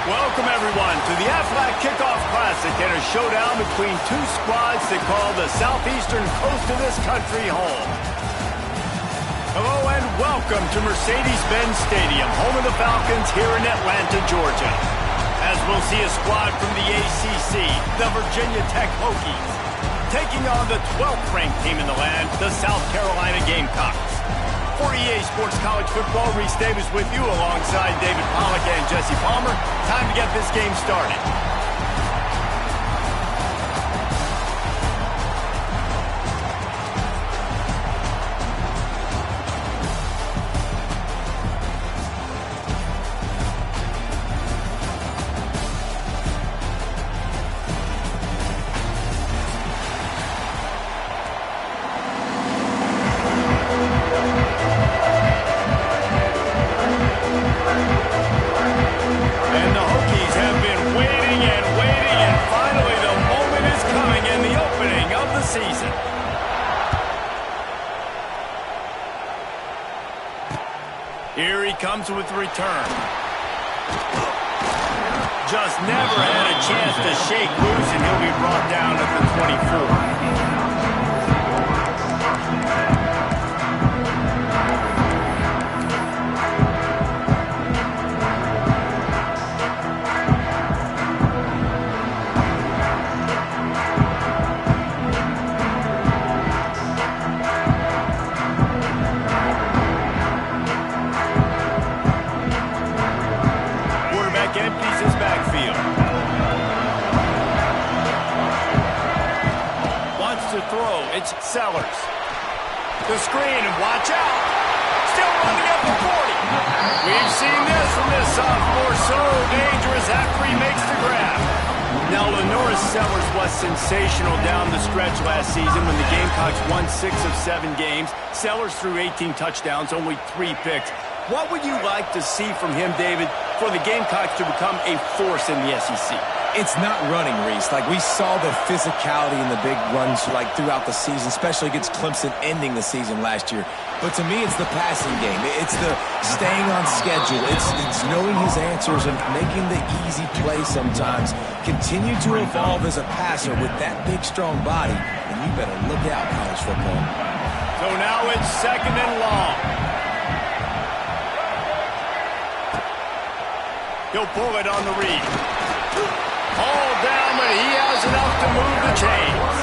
Welcome, everyone, to the Aflac Kickoff Classic and a showdown between two squads that call the southeastern coast of this country home. Hello and welcome to Mercedes-Benz Stadium, home of the Falcons here in Atlanta, Georgia. As we'll see a squad from the ACC, the Virginia Tech Hokies, taking on the 12th-ranked team in the land, the South Carolina Gamecocks. For EA Sports College Football, Reese Davis with you alongside David Pollack and Jesse Palmer. Time to get this game started. Here he comes with the return. Just never had a chance to shake loose, and he'll be brought down at the 24. Empties his backfield. Wants to throw. It's Sellers. The screen, and watch out. Still running up the 40. We've seen this from this sophomore. So dangerous after he makes the grab. Now, Lenoris Sellers was sensational down the stretch last season when the Gamecocks won 6 of 7 games. Sellers threw 18 touchdowns, only 3 picks. What would you like to see from him, David, for the Gamecocks to become a force in the SEC? It's not running, Reese. Like, we saw the physicality in the big runs like throughout the season, especially against Clemson ending the season last year. But to me, it's the passing game. It's the staying on schedule. It's knowing his answers and making the easy play sometimes. Continue to evolve as a passer with that big, strong body, and you better look out, college football. So now it's 2nd and long. He'll pull it on the read. All down, but he has enough to move the chains.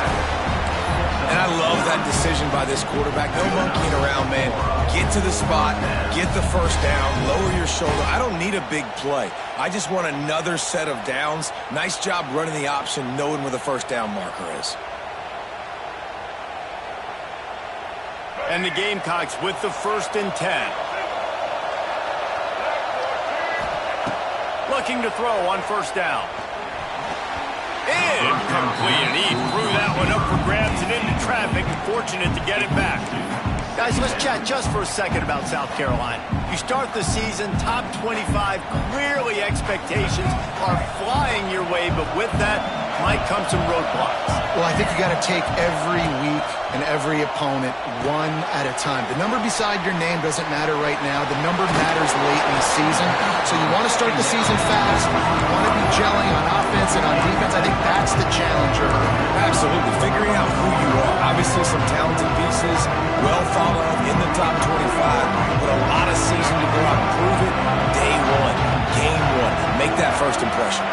And I love that decision by this quarterback. No monkeying around, man. Get to the spot, get the first down, lower your shoulder. I don't need a big play. I just want another set of downs. Nice job running the option, knowing where the first down marker is. And the Gamecocks with the 1st and 10. Looking to throw on 1st down. Incomplete, and he threw that one up for grabs and into traffic, and fortunate to get it back. Guys, let's chat just for a second about South Carolina. You start the season, top 25, clearly expectations are flying your way, but with that might come some roadblocks. Well, I think you got to take every week and every opponent one at a time. The number beside your name doesn't matter right now. The number matters late in the season. So you want to start the season fast. You want to be gelling on offense and on defense. I think that's the challenger. Absolutely. Figuring out who you are. Obviously some talented pieces, well thought of in the top 25, but a lot of season to go out and prove it. Day one, game one. Make that first impression.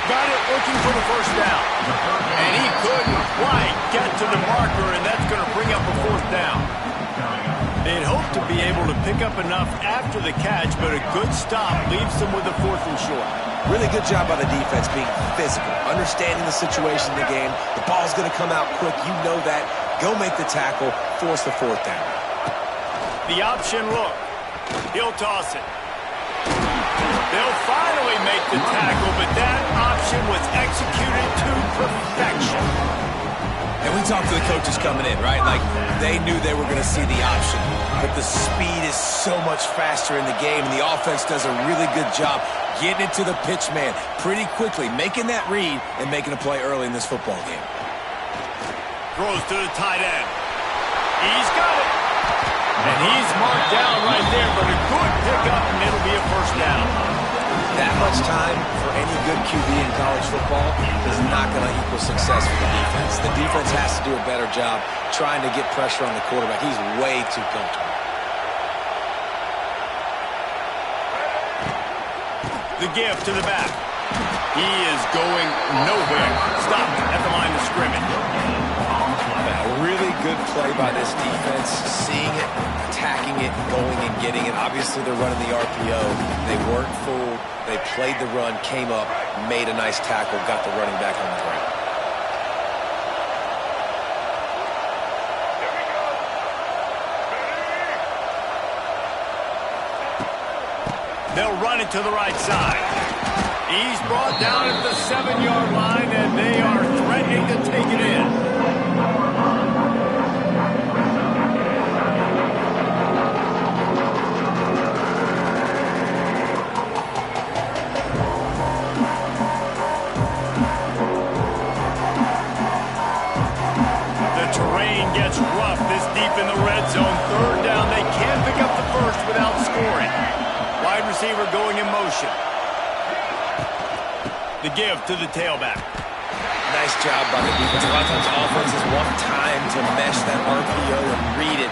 Got it, looking for the 1st down. And he couldn't quite get to the marker, and that's going to bring up a 4th down. They'd hoped to be able to pick up enough after the catch, but a good stop leaves them with a 4th and short. Really good job by the defense being physical, understanding the situation in the game. The ball's going to come out quick. You know that. Go make the tackle, force the 4th down. The option look. He'll toss it. They'll finally make the tackle, but that option was executed to perfection. And we talked to the coaches coming in, right? Like, they knew they were going to see the option. But the speed is so much faster in the game, and the offense does a really good job getting it to the pitch man pretty quickly, making that read and making a play early in this football game. Throws to the tight end. He's got it. And he's marked down right there, but a good pickup, and it'll be a first down. That much time for any good QB in college football is not going to equal success for the defense. The defense has to do a better job trying to get pressure on the quarterback. He's way too comfortable. The give to the back. He is going nowhere. Stopped at the line of scrimmage. A really good play by this defense, seeing it, attacking it, going and getting it. Obviously, they're running the RPO. They weren't fooled. They played the run, came up, made a nice tackle, got the running back on the ground. They'll run it to the right side. He's brought down at the 7-yard line, and they are threatening to take it in. The terrain gets rough this deep in the red zone. Third down, they can't pick up the first without scoring. Wide receiver going in motion. The give to the tailback. Nice job by the defense. A lot of times offenses want time to mesh that RPO and read it.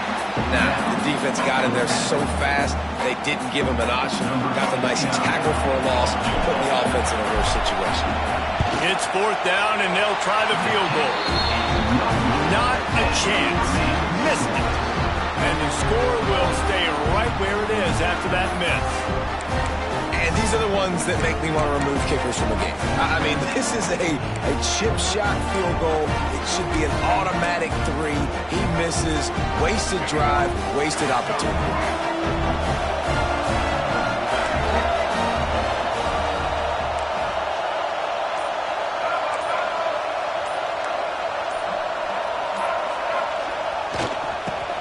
Nah, the defense got in there so fast, they didn't give him an option. Got the nice tackle for a loss, putting the offense in a worse situation. It's fourth down, and they'll try the field goal. Not a chance. Missed it. And the score will stay right where it is after that miss. And these are the ones that make me want to remove kickers from the game. I mean, this is a chip shot field goal. It should be an automatic 3. He misses. Wasted drive, wasted opportunity.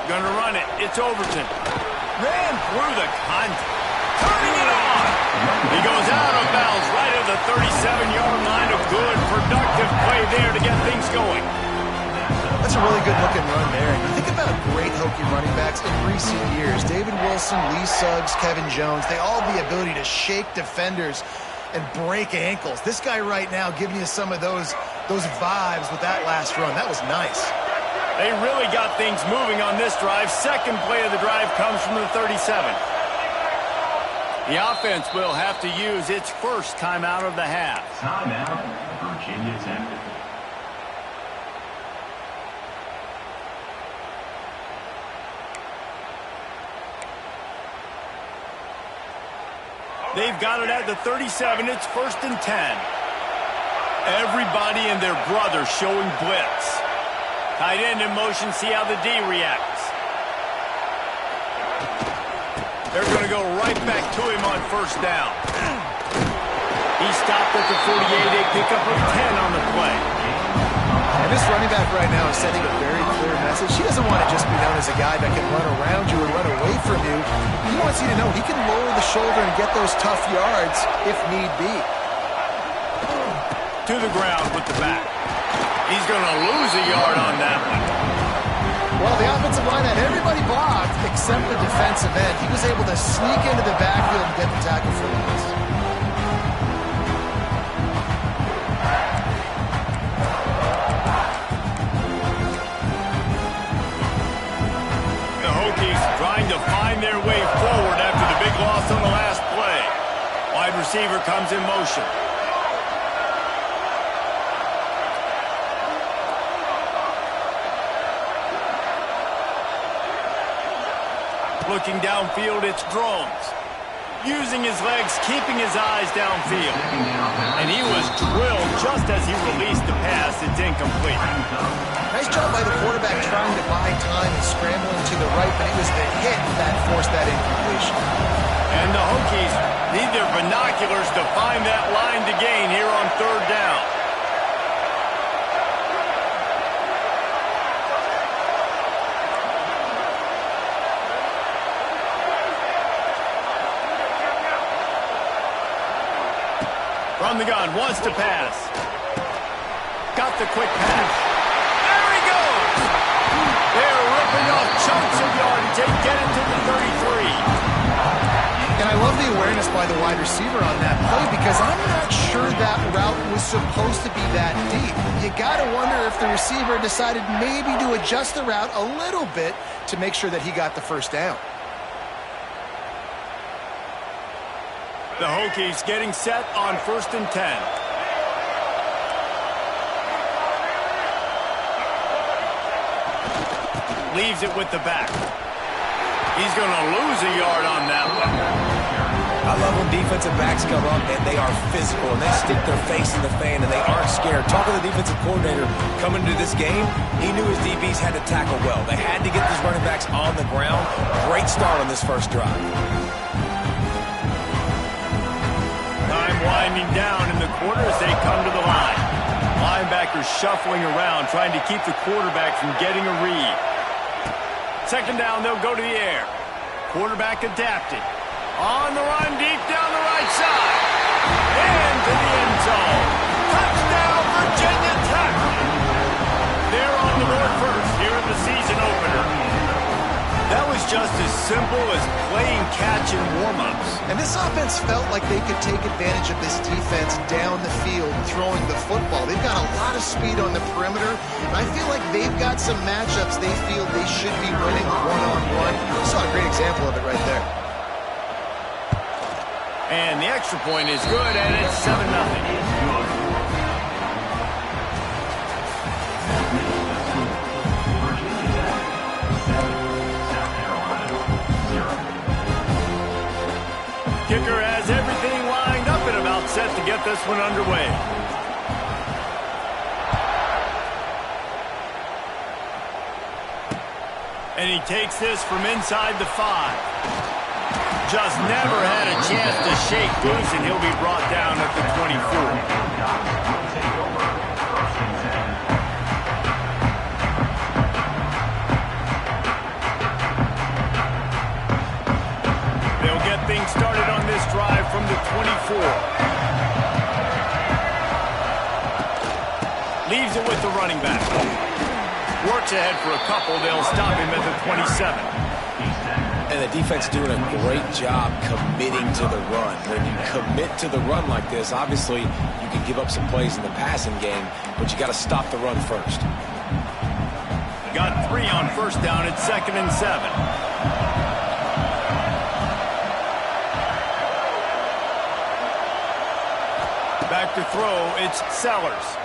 Gonna run it. It's Overton. Ran through the contact. Turning it on. He goes out of bounds right at the 37-yard line. A good, productive play there to get things going. That's a really good-looking run there. And you think about great Hokie running backs in recent years. David Wilson, Lee Suggs, Kevin Jones, they all have the ability to shake defenders and break ankles. This guy right now giving you some of those vibes with that last run. That was nice. They really got things moving on this drive. Second play of the drive comes from the 37. The offense will have to use its first timeout of the half. Timeout, Virginia Tech. They've got it at the 37. It's 1st and 10. Everybody and their brother showing blitz. Tight end in motion, see how the D reacts. They're going to go right back to him on first down. He stopped at the 48. They pick up a 10 on the play. And this running back right now is sending a very clear message. He doesn't want to just be known as a guy that can run around you or run away from you. He wants you to know he can lower the shoulder and get those tough yards if need be. To the ground with the back. He's going to lose a yard on that one. Well, the offensive line had everybody blocked except the defensive end. He was able to sneak into the backfield and get the tackle for the loss. The Hokies trying to find their way forward after the big loss on the last play. Wide receiver comes in motion. Looking downfield, it's Drones. Using his legs, keeping his eyes downfield. And he was drilled just as he released the pass. It's incomplete. Nice job by the quarterback trying to buy time and scrambling to the right, but it was the hit that forced that incompletion. And the Hokies need their binoculars to find that line to gain here on third down. From the gun, wants to pass. Got the quick pass. There he goes! They're ripping off chunks of yardage. They get it to the 33. And I love the awareness by the wide receiver on that play because I'm not sure that route was supposed to be that deep. You got to wonder if the receiver decided maybe to adjust the route a little bit to make sure that he got the first down. The Hokies getting set on 1st and 10. Leaves it with the back. He's going to lose a yard on that one. I love when defensive backs come up and they are physical and they stick their face in the fan and they aren't scared. Talk to the defensive coordinator coming into this game. He knew his DBs had to tackle well. They had to get these running backs on the ground. Great start on this first drive. Time winding down in the quarter as they come to the line. Linebackers shuffling around, trying to keep the quarterback from getting a read. Second down, they'll go to the air. Quarterback adapted. On the run, deep down the right side. Into the end zone. Touchdown, Virginia Tech. They're on the board first here in the season opener. That was just as simple as playing catch in warm-ups. And this offense felt like they could take advantage of this defense down the field throwing the football. They've got a lot of speed on the perimeter, and I feel like they've got some matchups they feel they should be winning one-on-one. You saw a great example of it right there. And the extra point is good, and it's 7-0. Kicker has everything lined up and about set to get this one underway. And he takes this from inside the 5. Just never had a chance to shake loose, and he'll be brought down at the 24. Things started on this drive from the 24. Leaves it with the running back. Works ahead for a couple. They'll stop him at the 27. And the defense doing a great job committing to the run. When you commit to the run like this, obviously you can give up some plays in the passing game, but you got to stop the run first. Got 3 on first down at 2nd and 7. Back to throw, it's Sellers.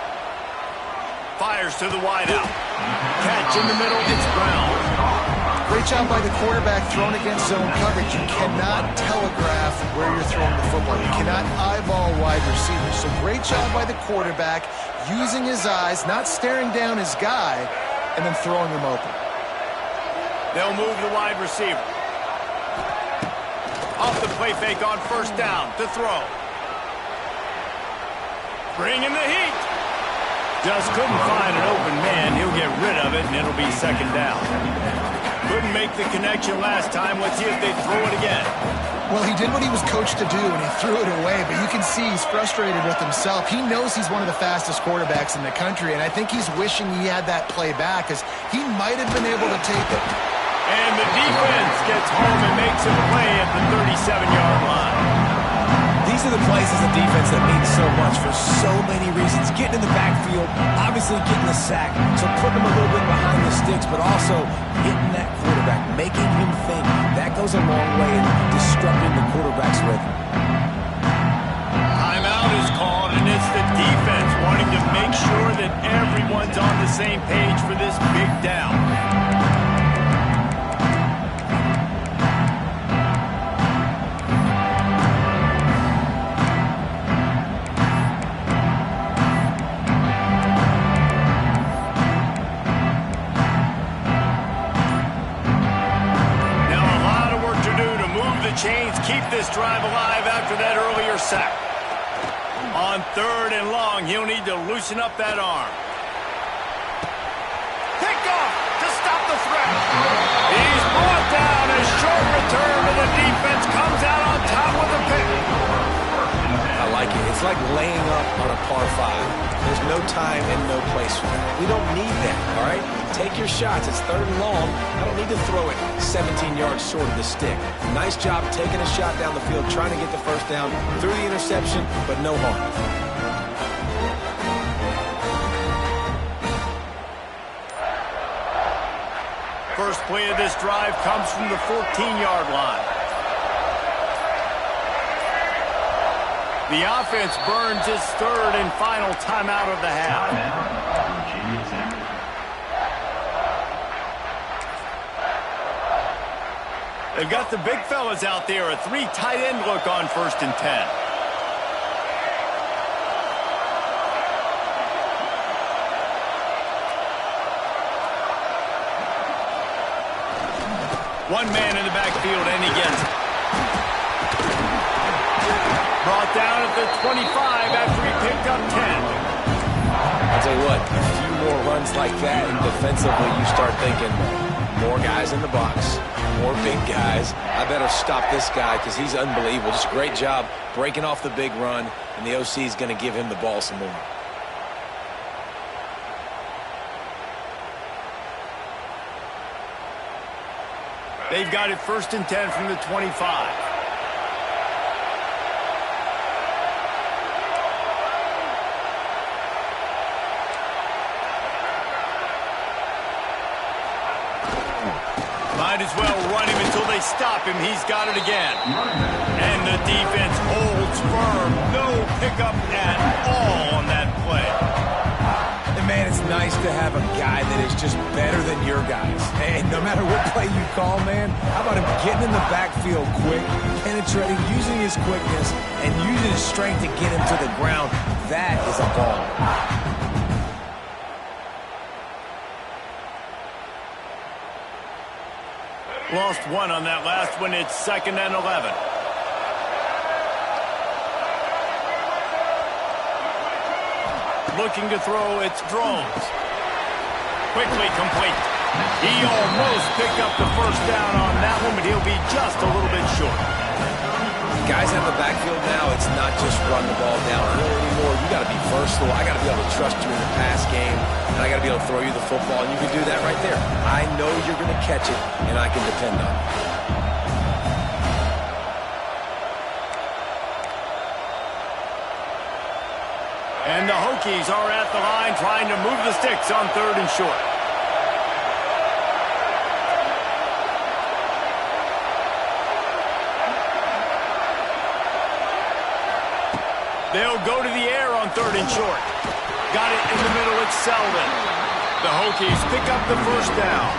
Fires to the wideout. Catch in the middle, it's Brown. Great job by the quarterback thrown against zone coverage. You cannot telegraph where you're throwing the football. You cannot eyeball wide receivers. So great job by the quarterback using his eyes, not staring down his guy, and then throwing him open. They'll move the wide receiver. Off the play fake on first down to throw. Bringing the heat. Just couldn't find an open man. He'll get rid of it, and it'll be second down. Couldn't make the connection last time. Let's see if they throw it again. Well, he did what he was coached to do, and he threw it away, but you can see he's frustrated with himself. He knows he's one of the fastest quarterbacks in the country, and I think he's wishing he had that play back, because he might have been able to take it. And the defense gets home and makes a play at the 37-yard line. These are the plays as a defense that mean so much for so many reasons. Getting in the backfield, obviously getting the sack, so putting him a little bit behind the sticks, but also hitting that quarterback, making him think. That goes a long way in disrupting the quarterback's rhythm. Timeout is called, and it's the defense wanting to make sure that everyone's on the same page for this big down. Chains keep this drive alive after that earlier sack. On 3rd and long, he'll need to loosen up that arm. Pick off to stop the threat. He's brought down. A short return, and the defense comes out on top with a pick. I like it. It's like laying up on a par 5. There's no time and no place for that. We don't need that, all right? Take your shots. It's 3rd and long. I don't need to throw it 17 yards short of the stick. Nice job taking a shot down the field, trying to get the first down through the interception, but no harm. First play of this drive comes from the 14-yard line. The offense burns its 3rd and final timeout of the half. Virginia Tech. They've got the big fellas out there, a 3 tight end look on 1st and 10. One man in the backfield, and he gets it. Brought down at the 25 after he picked up 10. I'll tell you what, a few more runs like that, and defensively you start thinking, more guys in the box, more big guys. I better stop this guy because he's unbelievable. Just a great job breaking off the big run, and the OC is going to give him the ball some more. They've got it 1st and 10 from the 25. Might as well run him until they stop him. He's got it again. And the defense holds firm. No pickup at all on that play. And man, it's nice to have a guy that is just better than your guys. And no matter what play you call, man, how about him getting in the backfield quick, penetrating, using his quickness, and using his strength to get him to the ground. That is a ball. Lost one on that last one. It's 2nd and 11. Looking to throw, it's Drones. Quickly complete. He almost picked up the first down on that one, but he'll be just a little bit short. Guys have the backfield now. It's not just run the ball downhill anymore. You got to be versatile. I got to be able to trust you in the pass game, and I got to be able to throw you the football, and you can do that right there. I know you're going to catch it, and I can depend on it. And the Hokies are at the line trying to move the sticks on 3rd and short. They'll go to the air on 3rd and short. Got it in the middle, it's Selden. The Hokies pick up the first down.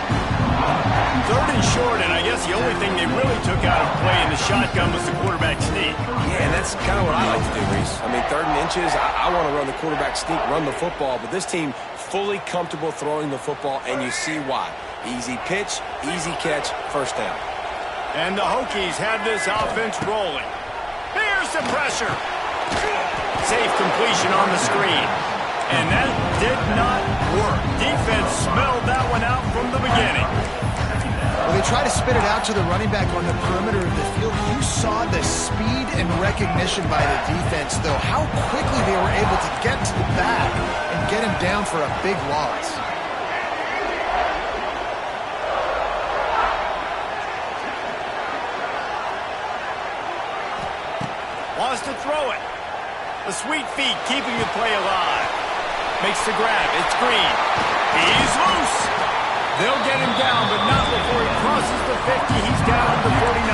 3rd and short, and I guess the only thing they really took out of play in the shotgun was the quarterback sneak. Yeah, and that's kind of what I like to do, Reese. I mean, 3rd and inches, I want to run the quarterback sneak, run the football, but this team fully comfortable throwing the football, and you see why. Easy pitch, easy catch, first down. And the Hokies have this offense rolling. Here's the pressure. Safe completion on the screen. And that did not work. Defense smelled that one out from the beginning. Well, they try to spit it out to the running back on the perimeter of the field. You saw the speed and recognition by the defense, though, how quickly they were able to get to the back and get him down for a big loss. Wants to throw it. The sweet feet keeping the play alive. Makes the grab. It's Green. He's loose. They'll get him down, but not before he crosses the 50. He's down to the 49.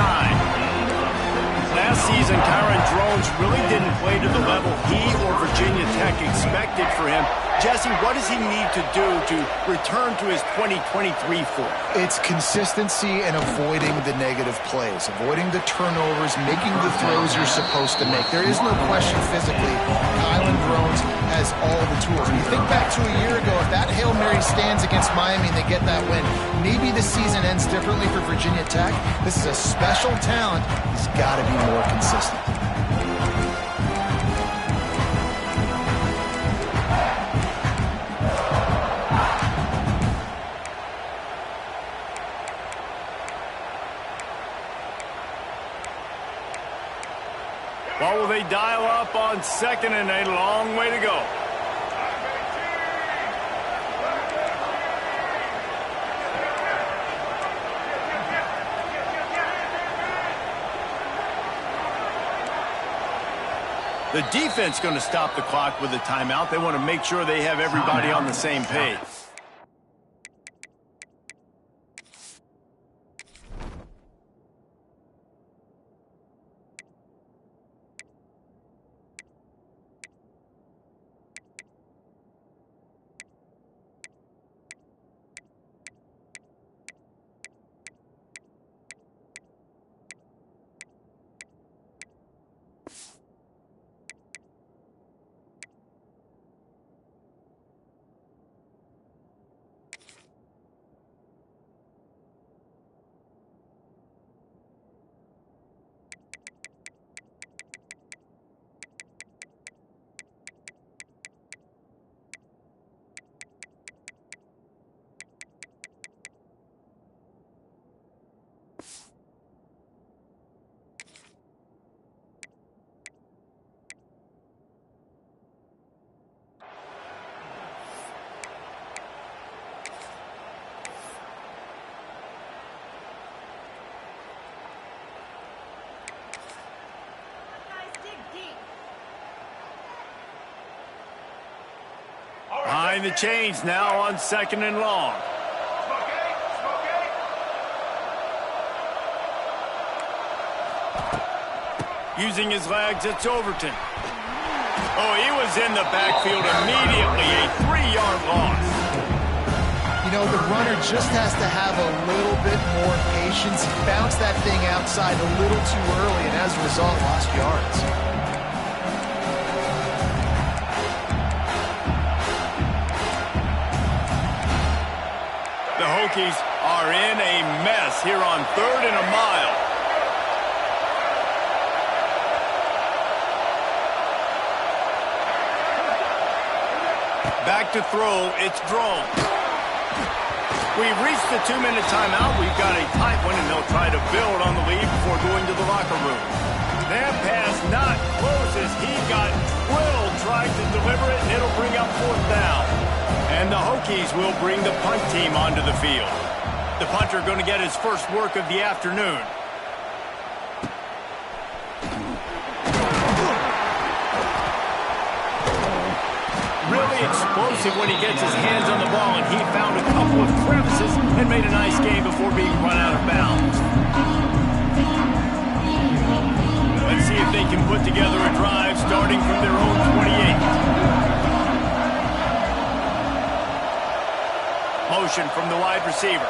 Last season, Kyron Drones really didn't play to the level he or Virginia Tech expected for him. Jesse, what does he need to do to return to his 2023 form? It's consistency and avoiding the negative plays, avoiding the turnovers, making the throws you're supposed to make. There is no question physically, Kyron Drones has all the tools. When you think back to a year ago, if that Hail Mary stands against Miami and they get that win, maybe the season ends differently for Virginia Tech. This is a special talent. He's got to be more consistent. What will they they dial up on second and a long way to go. The defense going to stop the clock with a timeout. They want to make sure they have everybody on the same page. Behind the chains now on second and long. Using his legs, it's Overton. Oh, he was in the backfield immediately. A 3-yard loss. You know, the runner just has to have a little bit more patience. He bounced that thing outside a little too early, and as a result, lost yards. The Hokies are in a mess here on 3rd and a mile. Back to throw, it's Drone. We've reached the 2-minute timeout. We've got a tight one, and they'll try to build on the lead before going to the locker room. That pass not close as he got drilled trying to deliver it, and it'll bring up 4th down. And the Hokies will bring the punt team onto the field. The punter going to get his first work of the afternoon. Really explosive when he gets his hands on the ball, and he found a couple of crevices and made a nice game before being run out of bounds. Let's see if they can put together a drive starting from their own 28. Motion from the wide receiver.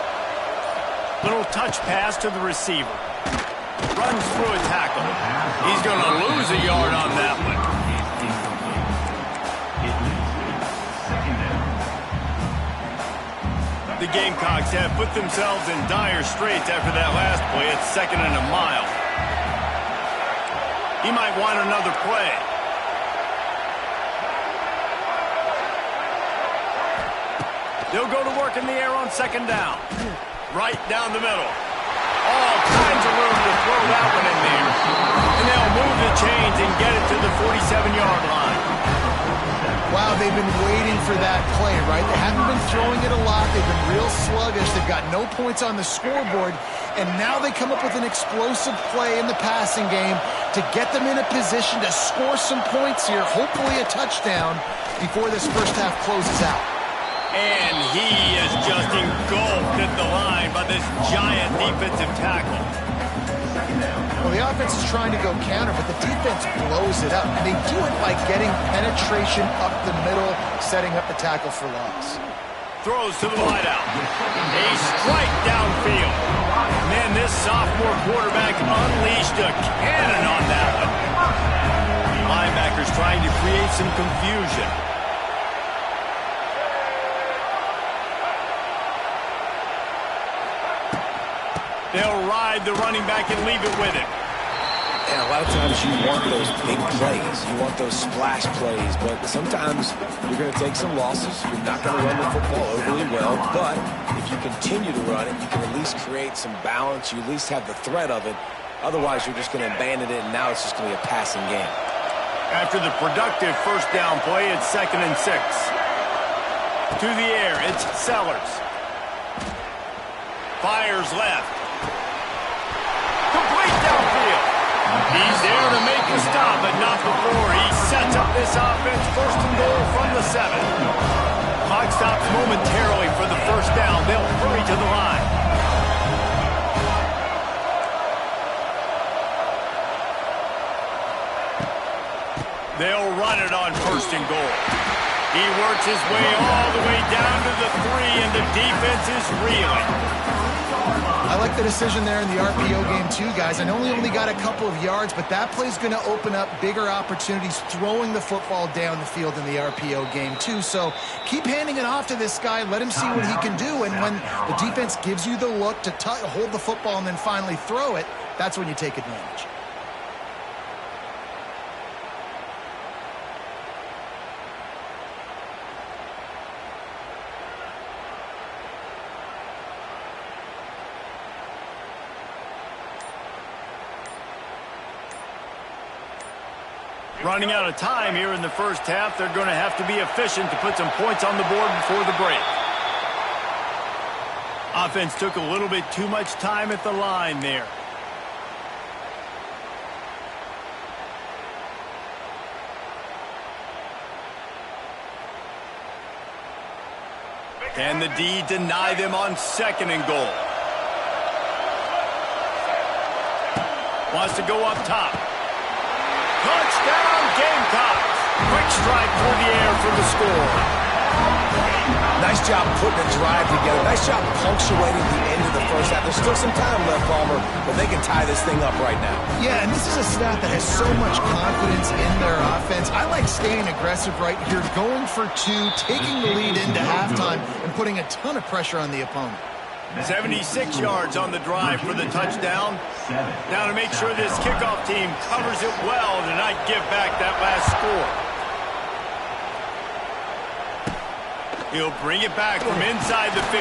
Little touch pass to the receiver. Runs through a tackle. He's going to lose a yard on that one. The Gamecocks have put themselves in dire straits after that last play. It's 2nd and a mile. He might want another play. They'll go to work in the air on 2nd down. Right down the middle. All kinds of room to throw that one in there. And they'll move the chains and get it to the 47-yard line. Wow, they've been waiting for that play, right? They haven't been throwing it a lot. They've been real sluggish. They've got no points on the scoreboard. And now they come up with an explosive play in the passing game to get them in a position to score some points here, hopefully a touchdown, before this first half closes out. And he is just engulfed at the line by this giant defensive tackle. Well, the offense is trying to go counter, but the defense blows it up. And they do it by getting penetration up the middle, setting up the tackle for loss. Throws to the wideout. A strike downfield. Man, this sophomore quarterback unleashed a cannon on that one. Linebackers trying to create some confusion. They'll ride the running back and leave it with him. And a lot of times you want those big plays. You want those splash plays. But sometimes you're going to take some losses. You're not going to run the football overly well. But if you continue to run it, you can at least create some balance. You at least have the threat of it. Otherwise, you're just going to abandon it, and now it's just going to be a passing game. After the productive first down play, it's 2nd and 6. To the air, it's Sellers. Fires left. Complete downfield. He's there to make the stop, but not before he sets up this offense. 1st and goal from the 7. Clock stops momentarily for the first down. They'll hurry to the line. They'll run it on 1st and goal. He works his way all the way down to the 3, and the defense is reeling. I like the decision there in the RPO game too, guys. I know he only got a couple of yards, but that play's going to open up bigger opportunities throwing the football down the field in the RPO game too. So keep handing it off to this guy. Let him see what he can do. And when the defense gives you the look to hold the football and then finally throw it, that's when you take advantage. Running out of time here in the first half. They're going to have to be efficient to put some points on the board before the break. Offense took a little bit too much time at the line there. Can the D deny them on 2nd and goal? Wants to go up top. Touchdown, Gamecocks. Quick strike through the air for the score. Nice job putting a drive together. Nice job punctuating the end of the first half. There's still some time left, Palmer, but they can tie this thing up right now. Yeah, and this is a staff that has so much confidence in their offense. I like staying aggressive right here, going for 2, taking the lead into halftime, and putting a ton of pressure on the opponent. 76 yards on the drive for the touchdown. Now to make sure this kickoff team covers it well to not give back that last score. He'll bring it back from inside the 15.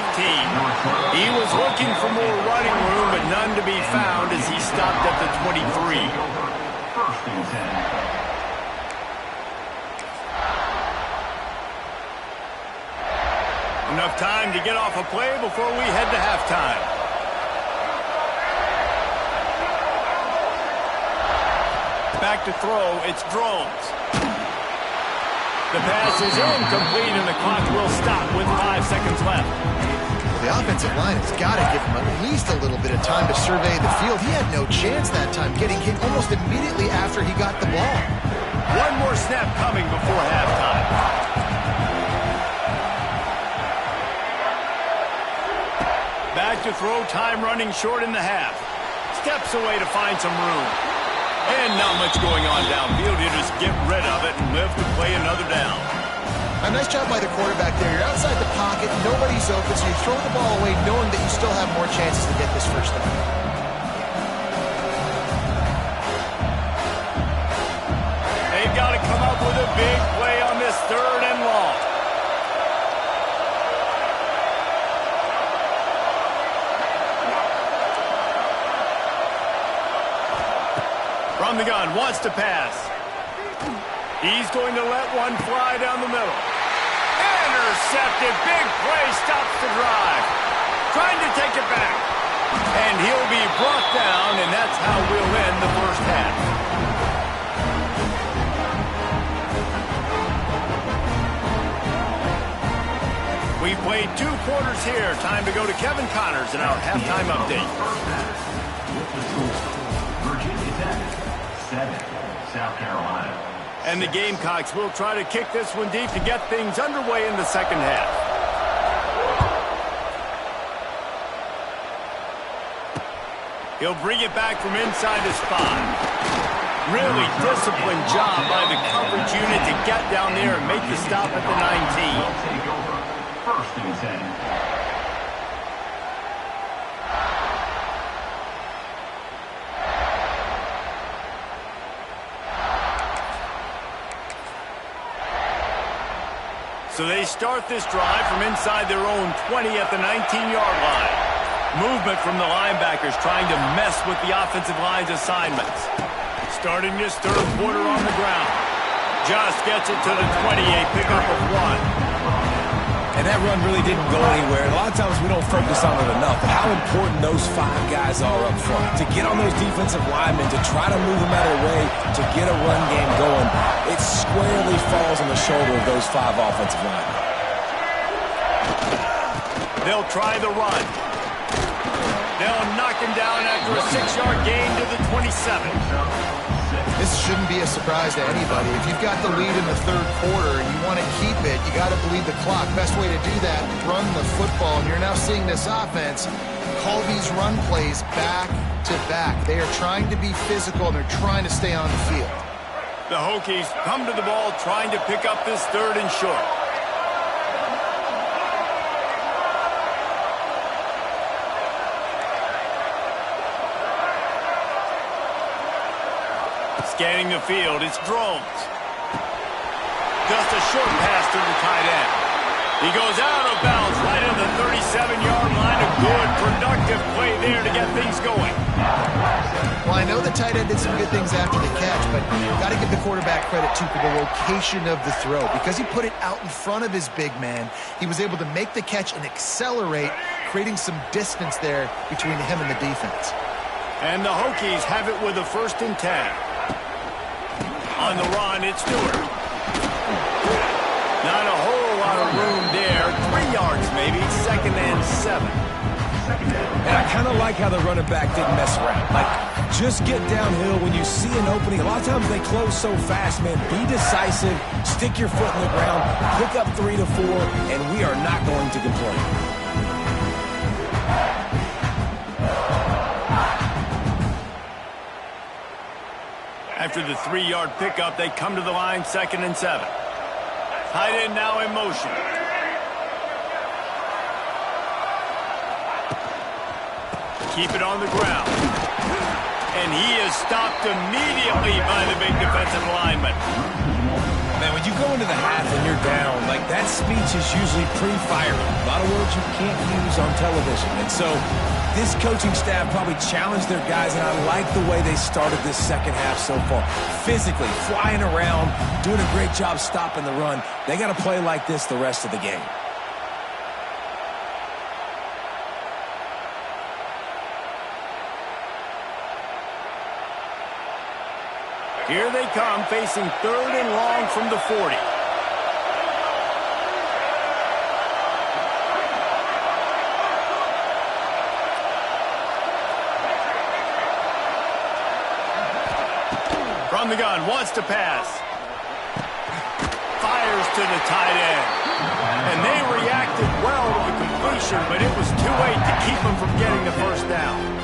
He was looking for more running room, but none to be found as he stopped at the 23. 1st and 10. Enough time to get off a play before we head to halftime. Back to throw, it's Drones. The pass is incomplete, and the clock will stop with 5 seconds left. Well, the offensive line has got to give him at least a little bit of time to survey the field. He had no chance that time, getting hit almost immediately after he got the ball. One more snap coming before halftime. Back to throw, time running short in the half. Steps away to find some room. And not much going on downfield. You just get rid of it and live to play another down. A nice job by the quarterback there. You're outside the pocket, nobody's open, so you throw the ball away knowing that you still have more chances to get this first down. They've got to come up with a big play on this 3rd and long. From the gun, wants to pass. He's going to let one fly down the middle. Intercepted, big play, stops the drive. Trying to take it back. And he'll be brought down, and that's how we'll end the first half. We've played 2 quarters here. Time to go to Kevin Connors in our halftime update. Virginia Tech, 7, South Carolina. And the Gamecocks will try to kick this one deep to get things underway in the second half. He'll bring it back from inside his 5. Really disciplined job by the coverage unit to get down there and make the stop at the 19. Will take over 1st and 10. So they start this drive from inside their own 20 at the 19-yard line. Movement from the linebackers trying to mess with the offensive line's assignments. Starting this 3rd quarter on the ground. Just gets it to the 28, pickup of 1. And that run really didn't go anywhere. And a lot of times we don't focus on it enough, but how important those 5 guys are up front. To get on those defensive linemen, to try to move them out of the way, to get a run game going, it squarely falls on the shoulder of those 5 offensive linemen. They'll try the run. They'll knock him down after a 6-yard gain to the 27. This shouldn't be a surprise to anybody. If you've got the lead in the third quarter and you want to keep it, you got to bleed the clock. Best way to do that, run the football. And you're now seeing this offense call these run plays back to back. They are trying to be physical, and they're trying to stay on the field. The Hokies come to the ball trying to pick up this 3rd and short. Scanning the field, it's Drones. Just a short pass to the tight end. He goes out of bounds right on the 37-yard line. A good, productive play there to get things going. Well, I know the tight end did some good things after the catch, but you've got to give the quarterback credit, too, for the location of the throw. Because he put it out in front of his big man, he was able to make the catch and accelerate, creating some distance there between him and the defense. And the Hokies have it with a 1st and 10. On the run, it's Stewart. Not a whole lot of room there. 3 yards maybe, 2nd and 7. And I kind of like how the running back didn't mess around. Like, just get downhill when you see an opening. A lot of times they close so fast, man. Be decisive, stick your foot in the ground, pick up 3 to 4, and we are not going to complain. After the 3-yard pickup, they come to the line, 2nd and 7. Tight end now in motion. Keep it on the ground. And he is stopped immediately by the big defensive lineman. Man, when you go into the half and you're down, like, that speech is usually pretty fiery. A lot of words you can't use on television. And so this coaching staff probably challenged their guys, and I like the way they started this second half so far. Physically, flying around, doing a great job stopping the run. They got to play like this the rest of the game. Here they come, facing 3rd and long from the 40. From the gun, wants to pass. Fires to the tight end. And they reacted well to the completion, but it was too late to keep them from getting the 1st down.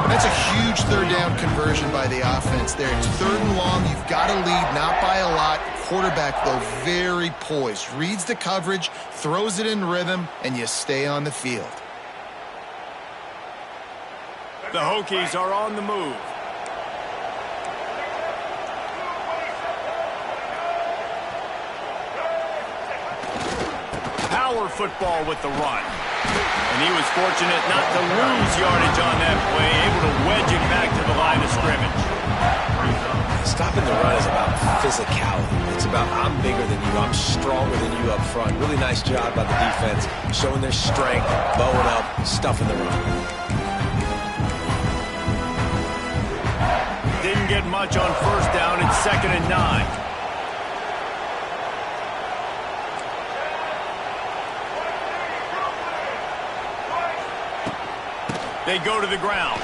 That's a huge 3rd down conversion by the offense there. It's 3rd and long. You've got to lead, not by a lot. Quarterback, though, very poised. Reads the coverage, throws it in rhythm, and you stay on the field. The Hokies are on the move. Power football with the run. And he was fortunate not to lose yardage on that play, able to wedge it back to the line of scrimmage. Stopping the run is about physicality. It's about I'm bigger than you, I'm stronger than you up front. Really nice job by the defense, showing their strength, bowing up, stuffing the run. Didn't get much on 1st down. It's 2nd and 9. They go to the ground.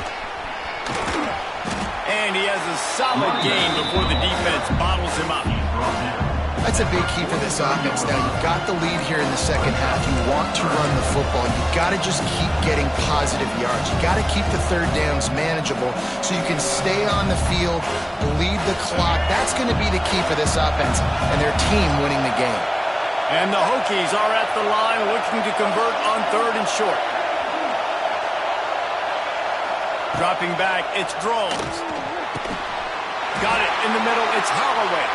And he has a solid gain before the defense bottles him up. That's a big key for this offense. Now, you've got the lead here in the second half. You want to run the football. You've got to just keep getting positive yards. You've got to keep the 3rd downs manageable so you can stay on the field, bleed the clock. That's going to be the key for this offense and their team winning the game. And the Hokies are at the line looking to convert on 3rd and short. Dropping back, it's Drones. Got it in the middle, it's Holloway.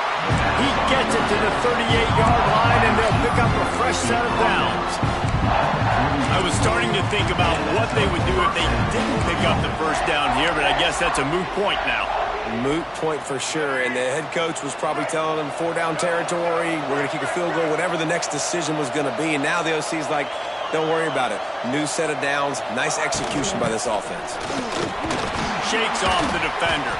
He gets it to the 38-yard line, and they'll pick up a fresh set of downs. I was starting to think about what they would do if they didn't pick up the 1st down here, but I guess that's a moot point now. Moot point for sure, and the head coach was probably telling them 4-down territory, we're going to kick a field goal, whatever the next decision was going to be, and now the OC's like, don't worry about it. New set of downs, nice execution by this offense. Shakes off the defender.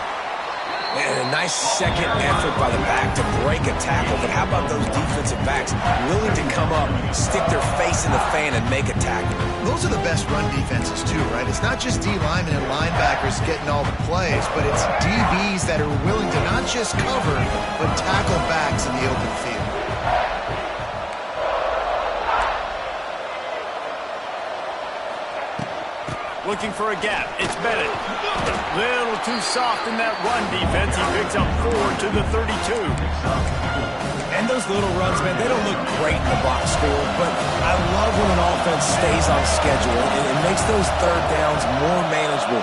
And a nice second effort by the back to break a tackle, but how about those defensive backs willing to come up, stick their face in the fan, and make a tackle? Those are the best run defenses too, right? It's not just D linemen and linebackers getting all the plays, but it's DBs that are willing to not just cover, but tackle backs in the open field. Looking for a gap. It's Bennett. Little too soft in that run defense. He picks up 4 to the 32. And those little runs, man, they don't look great in the box score, but I love when an offense stays on schedule. It makes those third downs more manageable,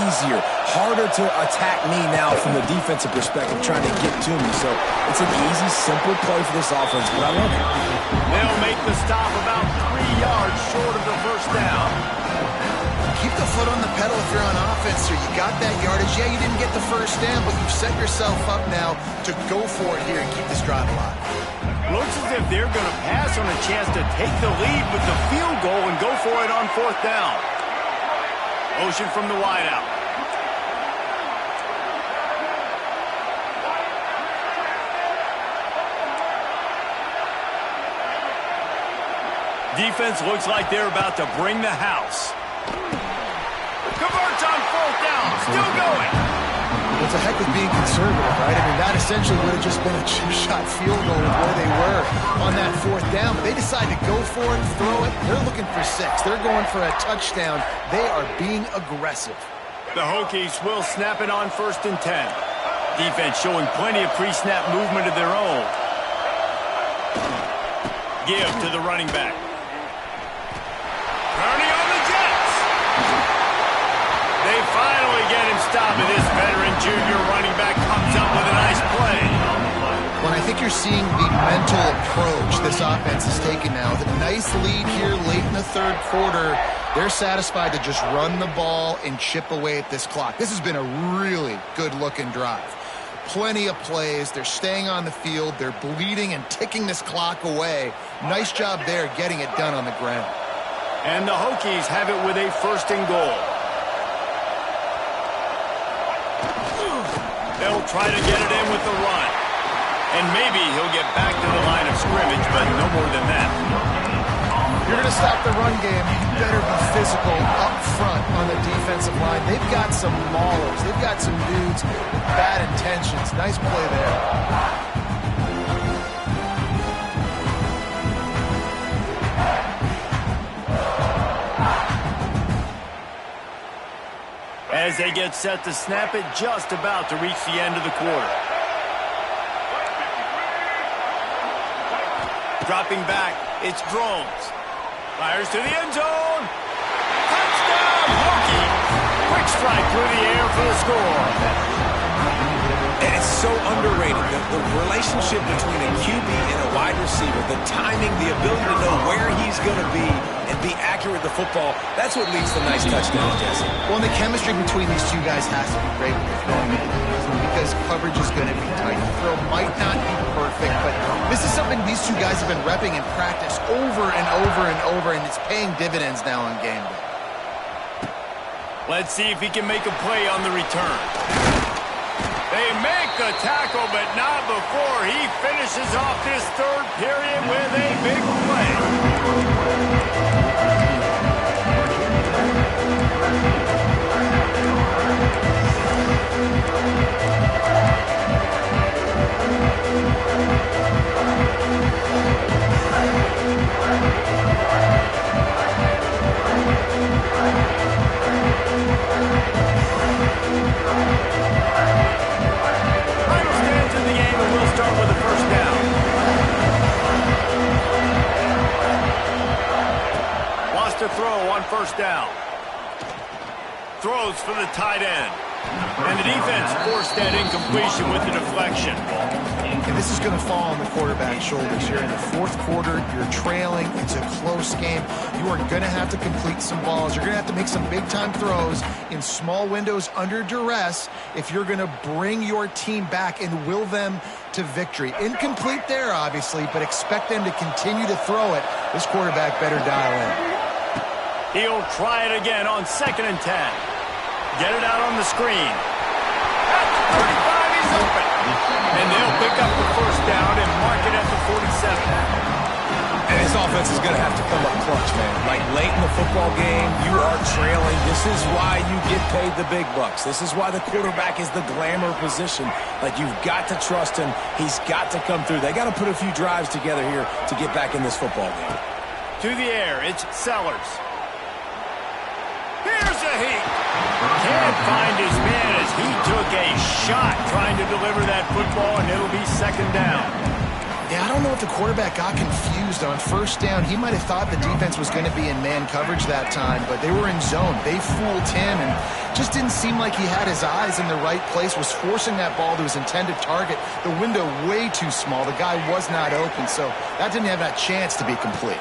easier, harder to attack me now from the defensive perspective trying to get to me. So it's an easy, simple play for this offense, but I love it. They'll make the stop about 3 yards short of the first down. Keep the foot on the pedal if you're on offense, or you got that yardage. Yeah, you didn't get the first down, but you've set yourself up now to go for it here and keep this drive alive. Looks as if they're going to pass on a chance to take the lead with the field goal and go for it on 4th down. Motion from the wideout. Defense looks like they're about to bring the house. Converts on 4th down. Still going. What's the heck with being conservative, right? I mean, that essentially would have just been a chip-shot field goal with where they were on that 4th down. But they decide to go for it, throw it. They're looking for 6. They're going for a touchdown. They are being aggressive. The Hokies will snap it on 1st and 10. Defense showing plenty of pre-snap movement of their own. Give to the running back. Turning on the Jets. They finally get him stopped, and this veteran junior running back comes up with a nice play. Well, I think you're seeing the mental approach this offense is taking now. With a nice lead here late in the 3rd quarter, they're satisfied to just run the ball and chip away at this clock. This has been a really good-looking drive. Plenty of plays. They're staying on the field. They're bleeding and ticking this clock away. Nice job there getting it done on the ground. And the Hokies have it with a 1st and goal. They'll try to get it in with the run. And maybe he'll get back to the line of scrimmage, but no more than that. You're going to stop the run game. You better be physical up front on the defensive line. They've got some maulers. They've got some dudes with bad intentions. Nice play there. As they get set to snap it, just about to reach the end of the quarter. Dropping back, it's Drones. Fires to the end zone. Touchdown, Hokies. Quick strike through the air for the score. And it's so underrated. The relationship between a QB and a wide receiver, the timing, the ability to know where he's going to be and be accurate with the football, that's what leads to nice touchdowns, Jesse. Well, and the chemistry between these two guys has to be great when you're throwing it because coverage is going to be tight. The throw might not be perfect, but this is something these two guys have been repping in practice over and over and over, and it's paying dividends now on game day. Let's see if he can make a play on the return. They make the tackle, but not before he finishes off this 3rd period with a big play. Final stands in the game, and we'll start with the 1st down. Wants to throw on 1st down. Throws for the tight end. And the defense forced that incompletion with the deflection. And this is going to fall on the quarterback's shoulders. You're in the fourth quarter. You're trailing. It's a close game. You are going to have to complete some balls. You're going to have to make some big-time throws in small windows under duress if you're going to bring your team back and will them to victory. Incomplete there, obviously, but expect them to continue to throw it. This quarterback better dial in. He'll try it again on 2nd and 10. Get it out on the screen. At the 35, he's open. And they'll pick up the first down and mark it at the 47. And his offense is going to have to come up clutch, man. Like late in the football game, you are trailing. This is why you get paid the big bucks. This is why the quarterback is the glamour position. Like, you've got to trust him. He's got to come through. They got to put a few drives together here to get back in this football game. To the air, it's Sellers. Here's a heat. Can't find his man as he took a shot trying to deliver that football, and it'll be 2nd down. Yeah, I don't know if the quarterback got confused on 1st down. He might have thought the defense was going to be in man coverage that time, but they were in zone. They fooled him and just didn't seem like he had his eyes in the right place, was forcing that ball to his intended target. The window way too small. The guy was not open, so that didn't have that chance to be complete.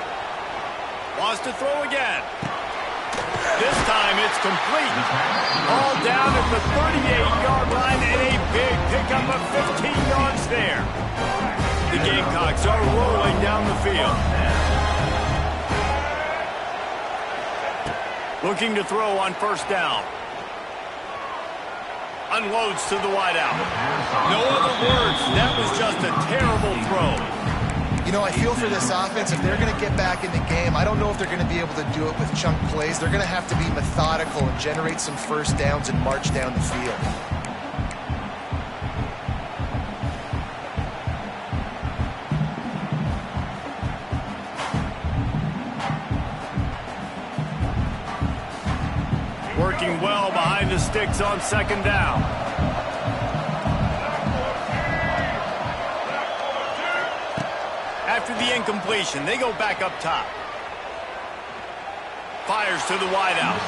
Wants to throw again. This time it's complete. All down at the 38-yard line and a big pickup of 15 yards there. The Gamecocks are rolling down the field. Looking to throw on 1st down. Unloads to the wideout. No other words. That was just a terrible throw. You know, I feel for this offense. If they're going to get back in the game, I don't know if they're going to be able to do it with chunk plays. They're going to have to be methodical and generate some 1st downs and march down the field. Working well behind the sticks on 2nd down. After the incompletion, they go back up top. Fires to the wideout.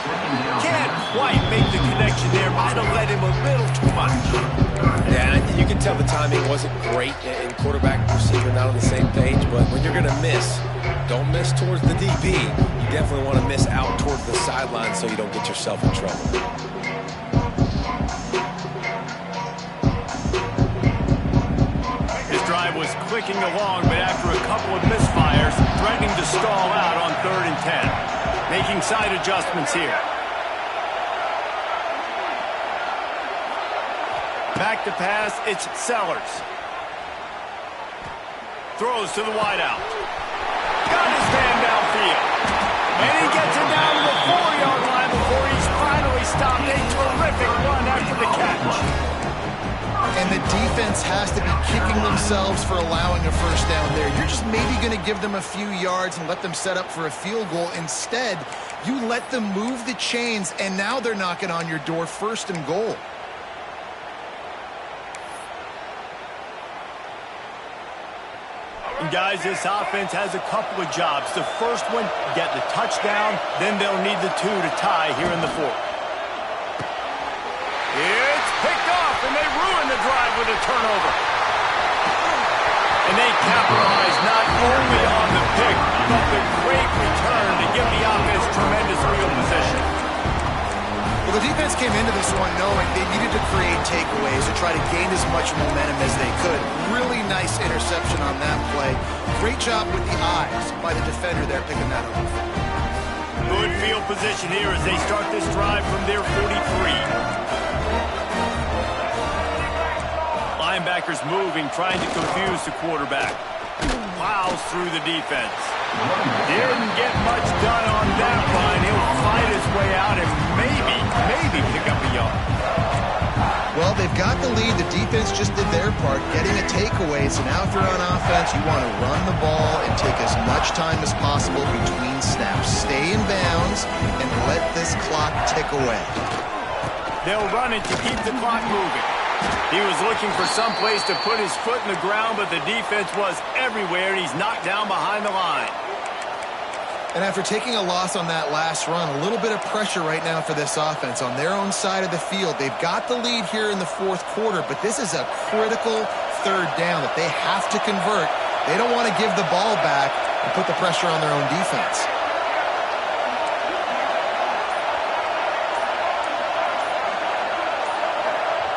Can't quite make the connection there. Might have let him a little too much. Yeah, you can tell the timing wasn't great and quarterback and receiver not on the same page, but when you're going to miss, don't miss towards the DB. You definitely want to miss out towards the sideline so you don't get yourself in trouble. Was clicking along, but after a couple of misfires, threatening to stall out on 3rd and 10. Making side adjustments here. Back to pass, it's Sellers. Throws to the wideout. Got his man downfield. And he gets it down to the 4-yard line before he's finally stopped. A terrific run after the catch. And the defense has to be kicking themselves for allowing a 1st down there. You're just maybe going to give them a few yards and let them set up for a field goal. Instead, you let them move the chains, and now they're knocking on your door 1st and goal. And guys, this offense has a couple of jobs. The first one, get the touchdown, then they'll need the 2 to tie here in the 4th. It's picked off, and they ruin the drive with a turnover. And they capitalize not only on the pick, but the great return to give the offense tremendous field position. Well, the defense came into this one knowing they needed to create takeaways to try to gain as much momentum as they could. Really nice interception on that play. Great job with the eyes by the defender there picking that off. Good field position here as they start this drive from their 43. Linebackers moving, trying to confuse the quarterback. Plows through the defense. Didn't get much done on that line. He'll fight his way out and maybe pick up a yard. Well, they've got the lead. The defense just did their part, getting a takeaway. So now if you're on offense, you want to run the ball and take as much time as possible between snaps. Stay in bounds and let this clock tick away. They'll run it to keep the clock moving. He was looking for some place to put his foot in the ground, but the defense was everywhere, and he's knocked down behind the line. And after taking a loss on that last run, a little bit of pressure right now for this offense on their own side of the field. They've got the lead here in the fourth quarter, but this is a critical third down that they have to convert. They don't want to give the ball back and put the pressure on their own defense.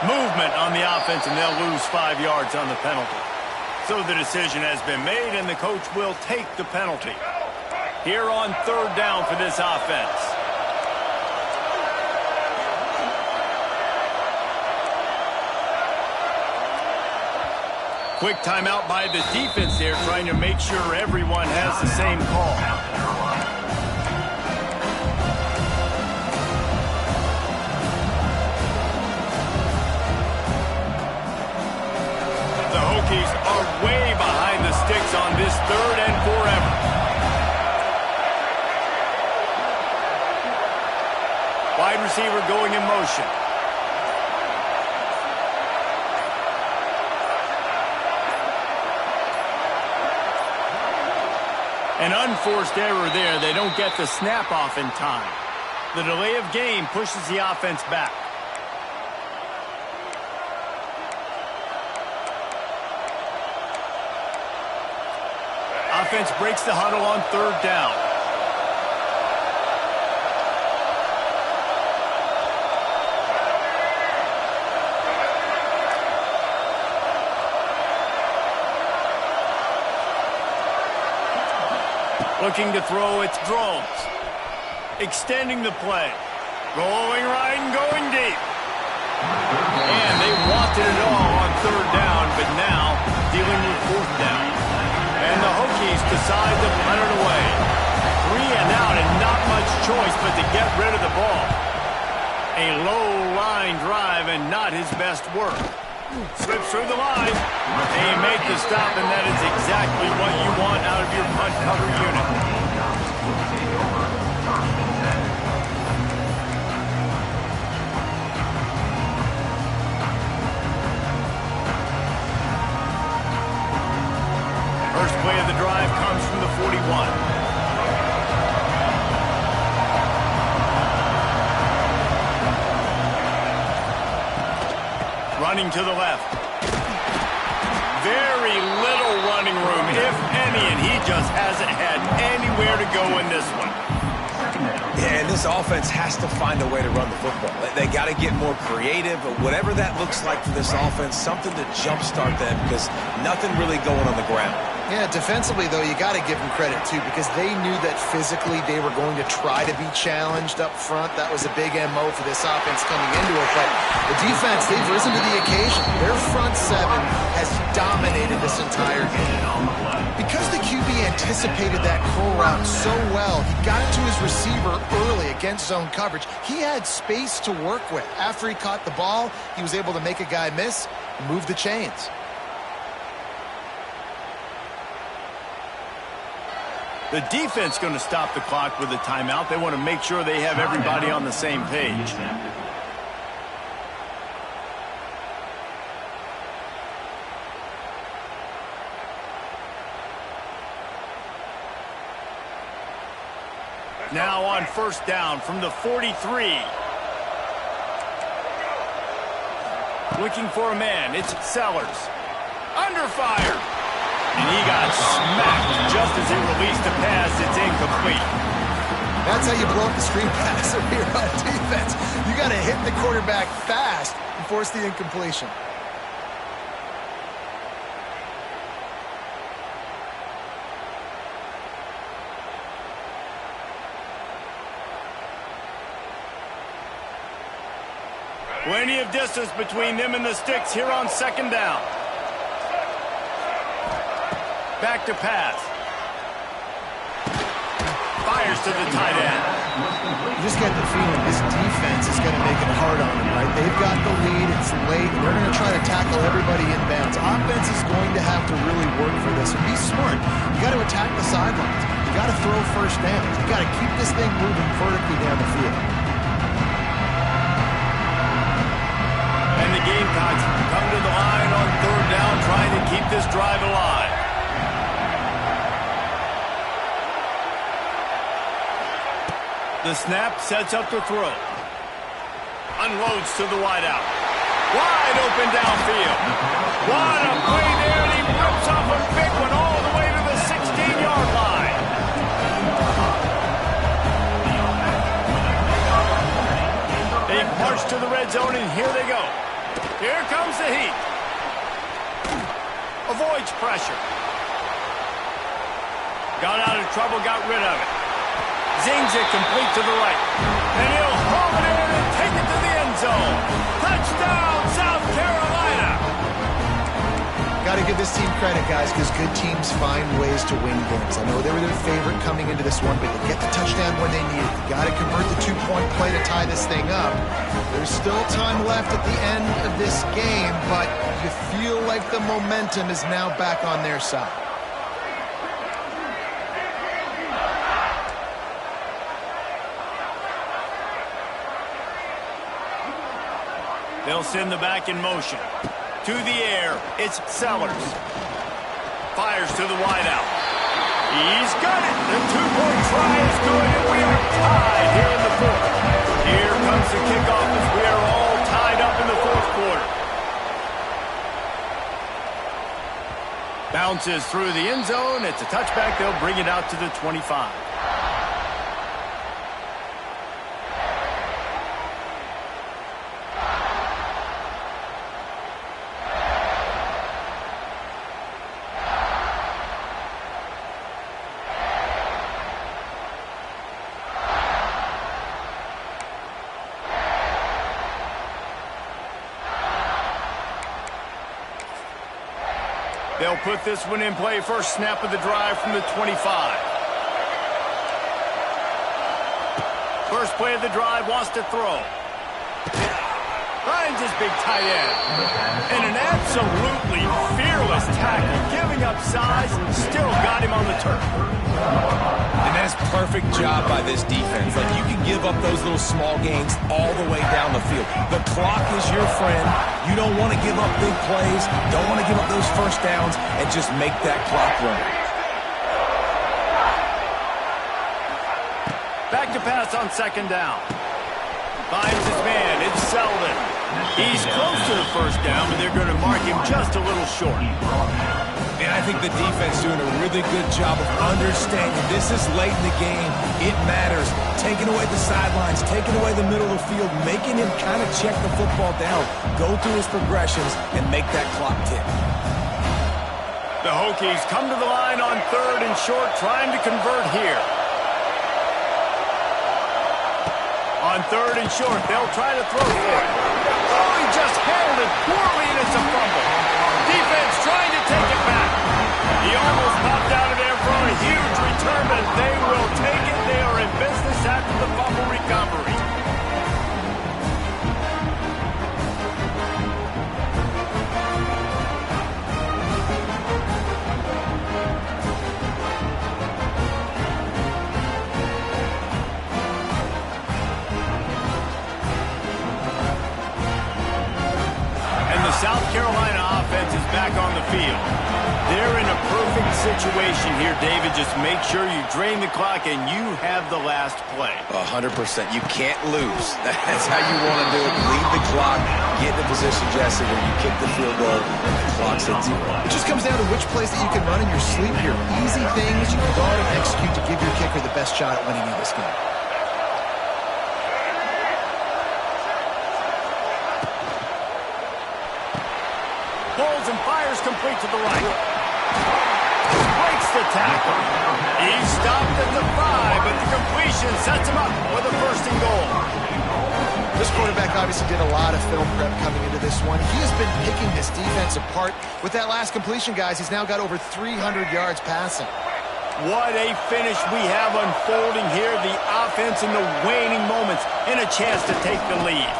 Movement on the offense, and they'll lose 5 yards on the penalty. So the decision has been made, and the coach will take the penalty. Here on third down for this offense. Quick timeout by the defense there, trying to make sure everyone has the same call. The Hokies are way behind the sticks on this third and forever. Wide receiver going in motion. An unforced error there. They don't get the snap off in time. The delay of game pushes the offense back. Offense breaks the huddle on third down. Looking to throw, it's Drones. Extending the play. Going right and going deep. And they wanted it all on third down, but now dealing with fourth down. And the Hokies decide to punt it away. 3 and out and not much choice but to get rid of the ball. A low line drive and not his best work. Slips through the line. They make the stop, and that is exactly what you want out of your punt cover unit. First play of the drive comes from the 41. Running to the left. Very little running room, if any, and he just hasn't had anywhere to go in this one. Yeah, and this offense has to find a way to run the football. They got to get more creative, whatever that looks like for this offense, something to jumpstart them because nothing really going on the ground. Yeah, defensively, though, you got to give them credit, too, because they knew that physically they were going to try to be challenged up front. That was a big MO for this offense coming into it. But the defense, they've risen to the occasion. Their front seven has dominated this entire game. Because the QB anticipated that curl route so well, he got it to his receiver early against zone coverage. He had space to work with. After he caught the ball, he was able to make a guy miss, move the chains. The defense going to stop the clock with a timeout. They want to make sure they have everybody on the same page. Now on first down from the 43. Looking for a man. It's Sellers. Under fire. And he got smacked just as he released a pass. It's incomplete. That's how you blow up the screen pass if you're on defense. You got to hit the quarterback fast and force the incompletion. Plenty of distance between them and the sticks here on second down. Back to pass. Fires to the tight end. You just get the feeling this defense is going to make it hard on them, right? They've got the lead. It's late. And they're going to try to tackle everybody in bounds. Offense is going to have to really work for this. And be smart. You got to attack the sidelines. You got to throw first downs. You got to keep this thing moving vertically down the field. And the Gamecocks come to the line on third down, trying to keep this drive alive. The snap sets up the throw. Unloads to the wideout. Wide open downfield. What a play there, and he rips off a big one all the way to the 16-yard line. They march to the red zone, and here they go. Here comes the heat. Avoids pressure. Got out of trouble, got rid of it. Zings it complete to the right. And he'll haul it in and take it to the end zone. Touchdown, South Carolina! Got to give this team credit, guys, because good teams find ways to win games. I know they were their favorite coming into this one, but they get the touchdown when they need it. Got to convert the two-point play to tie this thing up. There's still time left at the end of this game, but you feel like the momentum is now back on their side. They'll send the back in motion. To the air, it's Sellers. Fires to the wideout. He's got it. The two-point try is good, and we are tied here in the fourth. Here comes the kickoff as we are all tied up in the fourth quarter. Bounces through the end zone. It's a touchback. They'll bring it out to the 25. They'll put this one in play. First snap of the drive from the 25. First play of the drive, wants to throw. Finds his big tight end. And an absolutely fearless tackle. Giving up size, still got him on the turf. And that's perfect job by this defense. Like, you can give up those little small gains all the way down the field. The clock is your friend. You don't want to give up big plays. Don't want to give up those first downs and just make that clock run. Back to pass on second down. Finds his man. It's Selden. He's close to the first down, but they're going to mark him just a little short. And I think the defense doing a really good job of understanding this is late in the game. It matters. Taking away the sidelines, taking away the middle of the field, making him kind of check the football down, go through his progressions, and make that clock tick. The Hokies come to the line on third and short, trying to convert here. On third and short, they'll try to throw for it. Oh, he just handled it poorly, and it's a fumble. Defense trying to take it back. He almost popped out of there for a huge return, but they will take it. They are in business after the fumble recovery. South Carolina offense is back on the field. They're in a perfect situation here, David. Just make sure you drain the clock and you have the last play. 100%. You can't lose. That's how you want to do it. Lead the clock, get in a position, Jesse, where you kick the field goal, and the clock's at 0. It just comes down to which plays that you can run in your sleep here. Easy things you can go out and execute to give your kicker the best shot at winning in this game. Pulls and fires complete to the right. Breaks the tackle. He's stopped at the 5, but the completion sets him up for the first and goal. This quarterback obviously did a lot of film prep coming into this one. He has been picking this defense apart. With that last completion, guys, he's now got over 300 yards passing. What a finish we have unfolding here. The offense in the waning moments and a chance to take the lead.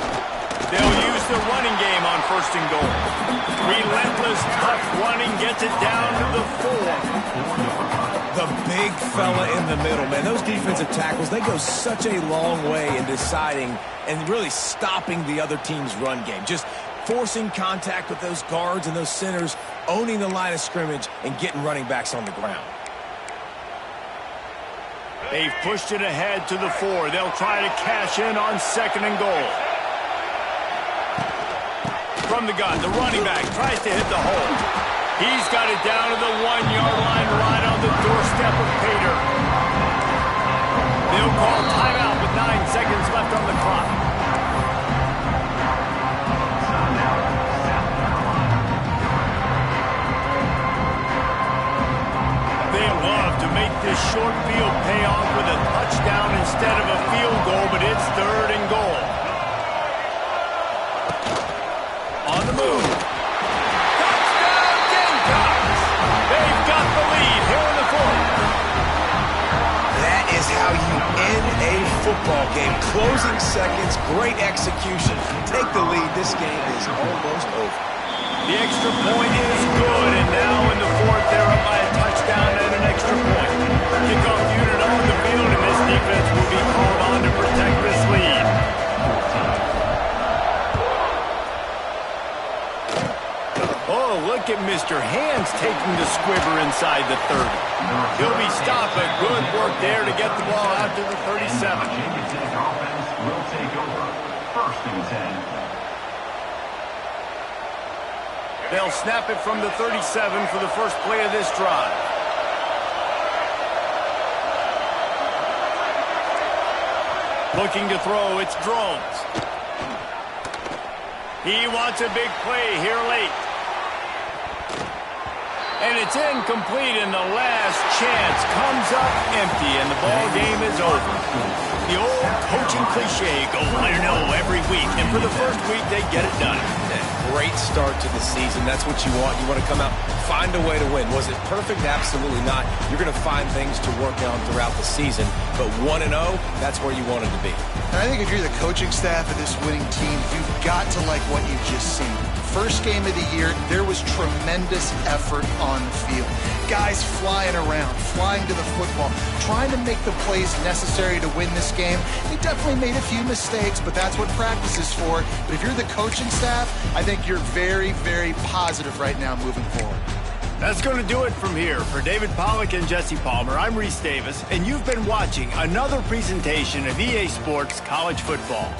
They'll use the running game on first and goal. Relentless, tough running gets it down to the 4. The big fella in the middle, man. Those defensive tackles, they go such a long way in deciding and really stopping the other team's run game. Just forcing contact with those guards and those centers, owning the line of scrimmage, and getting running backs on the ground. They've pushed it ahead to the 4. They'll try to cash in on 2nd and goal. From the gun, the running back tries to hit the hole. He's got it down to the 1-yard line right on the doorstep of Pater. They'll call timeout with 9 seconds left on the clock. They love to make this short field pay off with a touchdown instead of a field goal, but it's 3rd and goal. On the move. Touchdown, Gamecocks! They've got the lead here in the 4th. That is how you end a football game. Closing seconds, great execution. Take the lead. This game is almost over. The extra point is good, and now in the 4th, they're up by a touchdown and an extra point. Kickoff unit on the field, and this defense will be called on to protect this lead. Oh, look at Mr. Hands taking the squibber inside the 30. He'll be stopped, but good work there to get the ball out to the 37. Virginia Tech offense will take over. 1st and 10. They'll snap it from the 37 for the first play of this drive. Looking to throw, it's Drones. He wants a big play here late. And it's incomplete, and the last chance comes up empty, and the ball game is over. The old coaching cliche, go 1-0 every week, and for the first week, they get it done. Great start to the season. That's what you want. You want to come out, find a way to win. Was it perfect? Absolutely not. You're going to find things to work on throughout the season. But 1-0, that's where you wanted to be. And I think if you're the coaching staff of this winning team, you've got to like what you've just seen. First game of the year, there was tremendous effort on the field. Guys flying around, flying to the football, trying to make the plays necessary to win this game. They definitely made a few mistakes, but that's what practice is for. But if you're the coaching staff, I think you're very, very positive right now moving forward. That's going to do it from here. For David Pollack and Jesse Palmer, I'm Reese Davis, and you've been watching another presentation of EA Sports College Football.